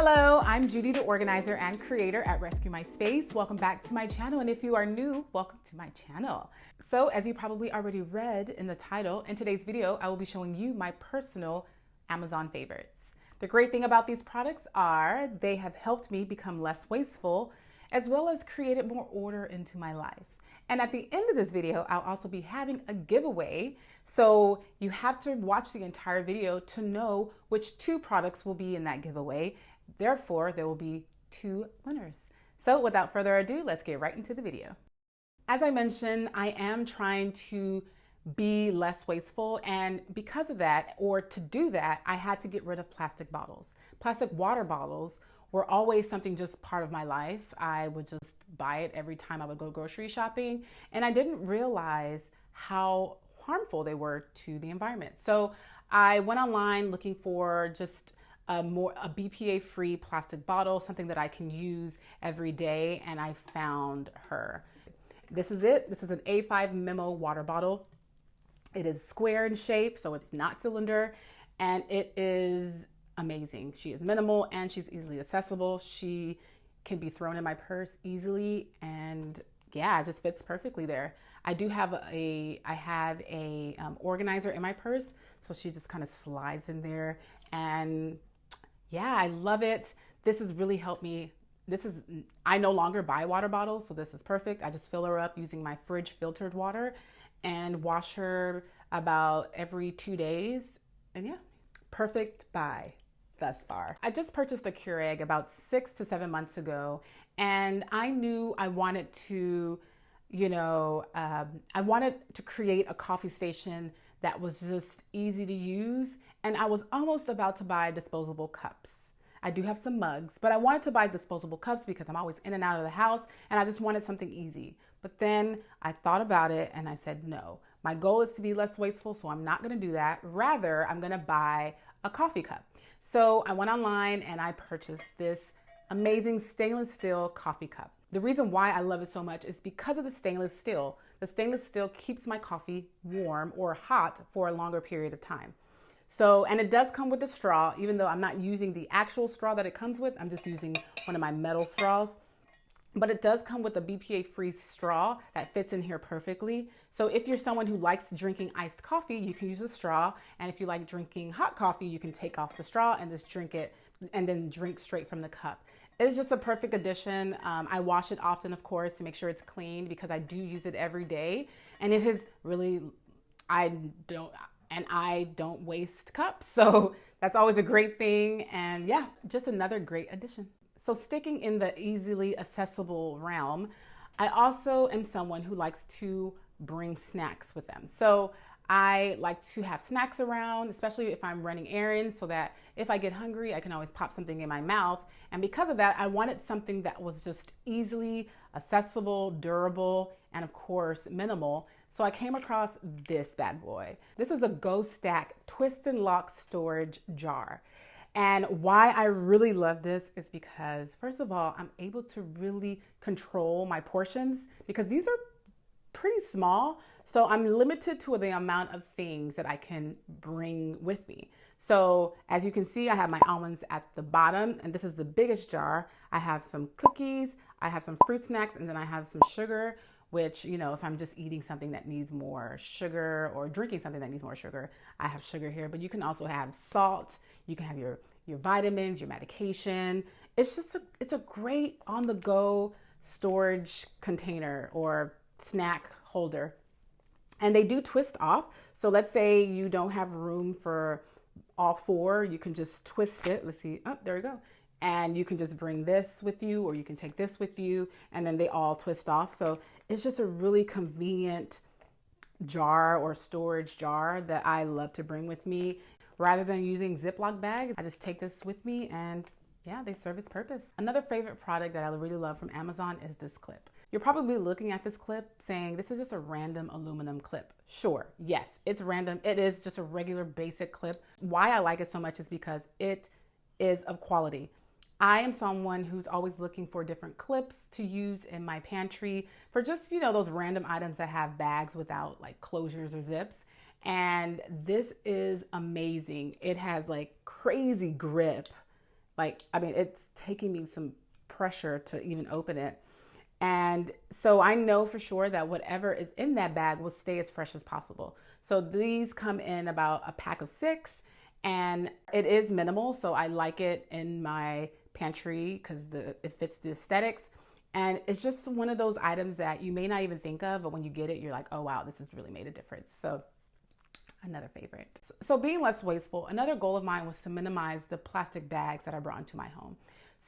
Hello, I'm Judy, the organizer and creator at Rescue My Space. Welcome back to my channel, and if you are new, welcome to my channel. So as you probably already read in the title, in today's video, I will be showing you my personal Amazon favorites. The great thing about these products are they have helped me become less wasteful, as well as created more order into my life. And at the end of this video, I'll also be having a giveaway. So you have to watch the entire video to know which two products will be in that giveaway. Therefore, there will be two winners. So without further ado, let's get right into the video. As I mentioned, I am trying to be less wasteful, and because of that, or to do that, I had to get rid of plastic bottles. Plastic water bottles were always something just part of my life. I would just buy it every time I would go grocery shopping, and I didn't realize how harmful they were to the environment. So I went online looking for just a BPA-free plastic bottle, something that I can use every day, and I found her. This is it. This is an A5 Memo water bottle. It is square in shape, so it's not cylinder, and it is amazing. She is minimal and she's easily accessible. She can be thrown in my purse easily, and yeah, it just fits perfectly there. I have a organizer in my purse, so she just kind of slides in there, and yeah, I love it. This has really helped me. I no longer buy water bottles, so this is perfect. I just fill her up using my fridge filtered water and wash her about every 2 days. And yeah, perfect buy thus far. I just purchased a Keurig about 6 to 7 months ago, and I knew I wanted to, I wanted to create a coffee station that was just easy to use. And I was almost about to buy disposable cups. I do have some mugs, but I wanted to buy disposable cups because I'm always in and out of the house, and I just wanted something easy. But then I thought about it and I said, no, my goal is to be less wasteful, so I'm not gonna do that. Rather, I'm gonna buy a coffee cup. So I went online and I purchased this amazing stainless steel coffee cup. The reason why I love it so much is because of the stainless steel. The stainless steel keeps my coffee warm or hot for a longer period of time. So, and it does come with a straw, even though I'm not using the actual straw that it comes with. I'm just using one of my metal straws. But it does come with a BPA-free straw that fits in here perfectly. So if you're someone who likes drinking iced coffee, you can use a straw. And if you like drinking hot coffee, you can take off the straw and just drink it and then drink straight from the cup. It's just a perfect addition. I wash it often, of course, to make sure it's clean because I do use it every day. And it has really, I don't waste cups. So that's always a great thing. And yeah, just another great addition. So sticking in the easily accessible realm, I also am someone who likes to bring snacks with them. So I like to have snacks around, especially if I'm running errands, so that if I get hungry, I can always pop something in my mouth. And because of that, I wanted something that was just easily accessible, durable, and of course, minimal. So I came across this bad boy. This is a Go Stack Twist and Lock storage jar. And why I really love this is because, first of all, I'm able to really control my portions because these are pretty small. So I'm limited to the amount of things that I can bring with me. So as you can see, I have my almonds at the bottom, and this is the biggest jar. I have some cookies, I have some fruit snacks, and then I have some sugar, which, if I'm just eating something that needs more sugar or drinking something that needs more sugar, I have sugar here. But you can also have salt. You can have your vitamins, your medication. It's a great on-the-go storage container or snack holder. And they do twist off. So let's say you don't have room for all four. You can just twist it. Let's see. Oh, there we go. And you can just bring this with you, or you can take this with you, and then they all twist off. So it's just a really convenient jar or storage jar that I love to bring with me. Rather than using Ziploc bags, I just take this with me, and yeah, they serve its purpose. Another favorite product that I really love from Amazon is this clip. You're probably looking at this clip saying, this is just a random aluminum clip. Sure, yes, it's random. It is just a regular basic clip. Why I like it so much is because it is of quality. I am someone who's always looking for different clips to use in my pantry for just, those random items that have bags without like closures or zips. And this is amazing. It has like crazy grip Like, I mean, it's taking me some pressure to even open it. And so I know for sure that whatever is in that bag will stay as fresh as possible. So these come in about a pack of 6, and it is minimal. So I like it in my pantry because it fits the aesthetics. And it's just one of those items that you may not even think of, but when you get it, you're like, oh wow, this has really made a difference. So another favorite. So being less wasteful, another goal of mine was to minimize the plastic bags that I brought into my home.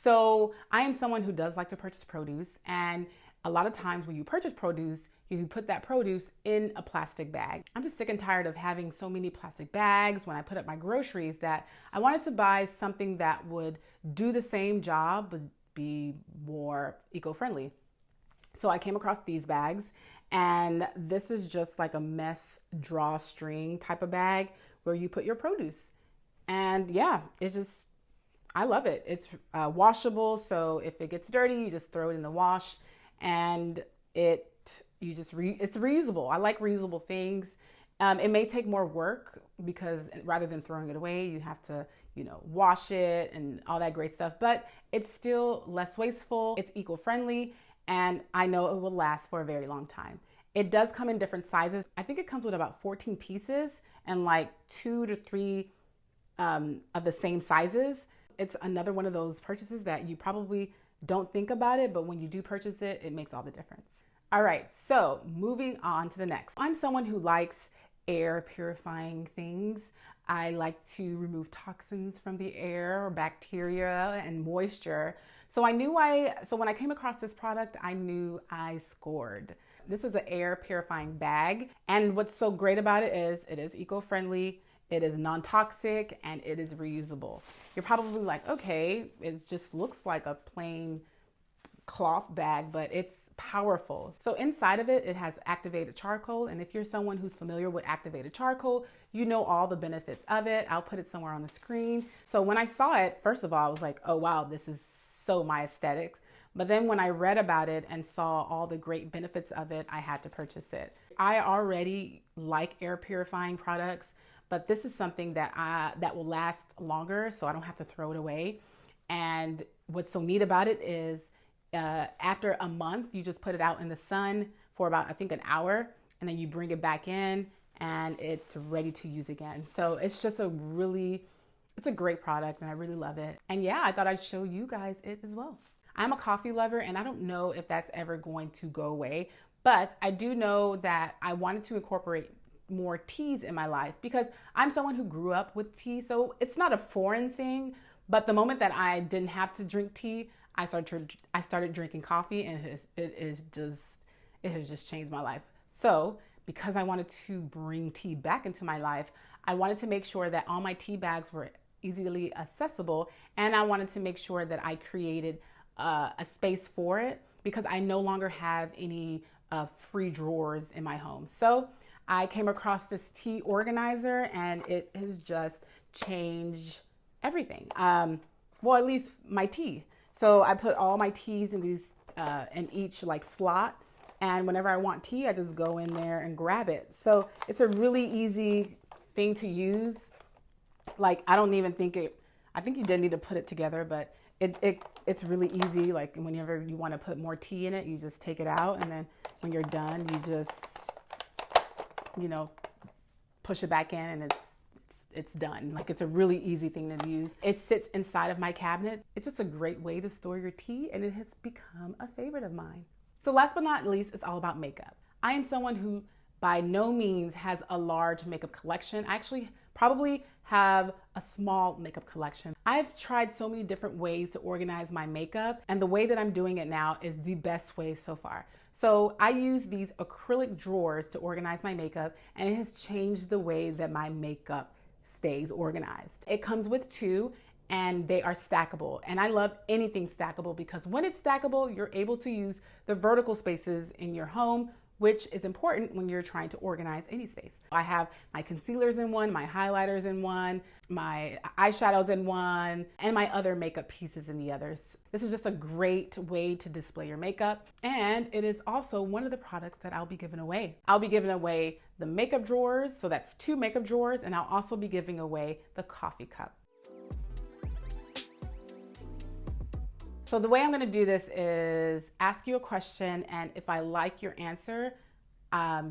So I am someone who does like to purchase produce, and a lot of times when you purchase produce, you put that produce in a plastic bag. I'm just sick and tired of having so many plastic bags when I put up my groceries that I wanted to buy something that would do the same job but be more eco-friendly. So I came across these bags, and this is just like a mess drawstring type of bag where you put your produce. And yeah, I love it. It's washable, so if it gets dirty, you just throw it in the wash, and it's reusable. I like reusable things. It may take more work because rather than throwing it away, you have to, wash it and all that great stuff, but it's still less wasteful. It's eco-friendly, and I know it will last for a very long time. It does come in different sizes. I think it comes with about 14 pieces and like 2 to 3 of the same sizes. It's another one of those purchases that you probably don't think about it, but when you do purchase it, it makes all the difference. All right, so moving on to the next. I'm someone who likes air purifying things. I like to remove toxins from the air or bacteria and moisture. So when I came across this product, I knew I scored. This is an air purifying bag. And what's so great about it is eco-friendly, it is non-toxic, and it is reusable. You're probably like, okay, it just looks like a plain cloth bag, but it's powerful. So inside of it has activated charcoal. And if you're someone who's familiar with activated charcoal, you know all the benefits of it. I'll put it somewhere on the screen. So when I saw it, first of all, I was like, oh wow, this is so my aesthetics. But then when I read about it and saw all the great benefits of it, I had to purchase it. I already like air purifying products, but this is something that will last longer, so I don't have to throw it away. And what's so neat about it is after a month, you just put it out in the sun for about, I think, an hour, and then you bring it back in and it's ready to use again. So it's just it's a great product, and I really love it. And yeah, I thought I'd show you guys it as well. I'm a coffee lover, and I don't know if that's ever going to go away, but I do know that I wanted to incorporate more teas in my life because I'm someone who grew up with tea. So it's not a foreign thing, but the moment that I didn't have to drink tea, I started drinking coffee, and it has just changed my life. So because I wanted to bring tea back into my life, I wanted to make sure that all my tea bags were easily accessible, and I wanted to make sure that I created a space for it because I no longer have any free drawers in my home. So I came across this tea organizer, and it has just changed everything. Well, at least my tea. So I put all my teas in these in each like slot, and whenever I want tea, I just go in there and grab it. So it's a really easy thing to use. Like, I don't even think I think you did need to put it together, but it's really easy. Like, whenever you want to put more tea in it, you just take it out, and then when you're done, you just push it back in, and it's done. Like, it's a really easy thing to use. It sits inside of my cabinet. It's just a great way to store your tea, and it has become a favorite of mine. So last but not least, it's all about makeup. I am someone who by no means has a large makeup collection. I actually probably have a small makeup collection. I've tried so many different ways to organize my makeup, and the way that I'm doing it now is the best way so far. So I use these acrylic drawers to organize my makeup, and it has changed the way that my makeup stays organized. It comes with 2, and they are stackable. And I love anything stackable because when it's stackable, you're able to use the vertical spaces in your home, which is important when you're trying to organize any space. I have my concealers in one, my highlighters in one, my eyeshadows in one, and my other makeup pieces in the others. This is just a great way to display your makeup, and it is also one of the products that I'll be giving away. I'll be giving away the makeup drawers, so that's 2 makeup drawers, and I'll also be giving away the coffee cup. So the way I'm gonna do this is ask you a question, and if I like your answer,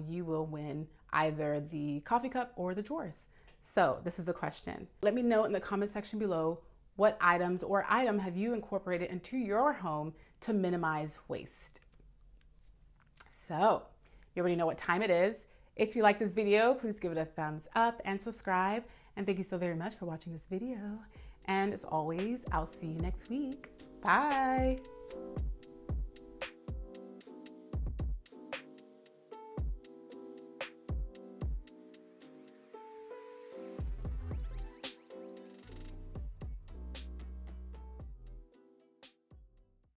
you will win either the coffee cup or the drawers. So this is the question. Let me know in the comment section below, what items or item have you incorporated into your home to minimize waste? So you already know what time it is. If you like this video, please give it a thumbs up and subscribe. And thank you so very much for watching this video. And as always, I'll see you next week. Bye.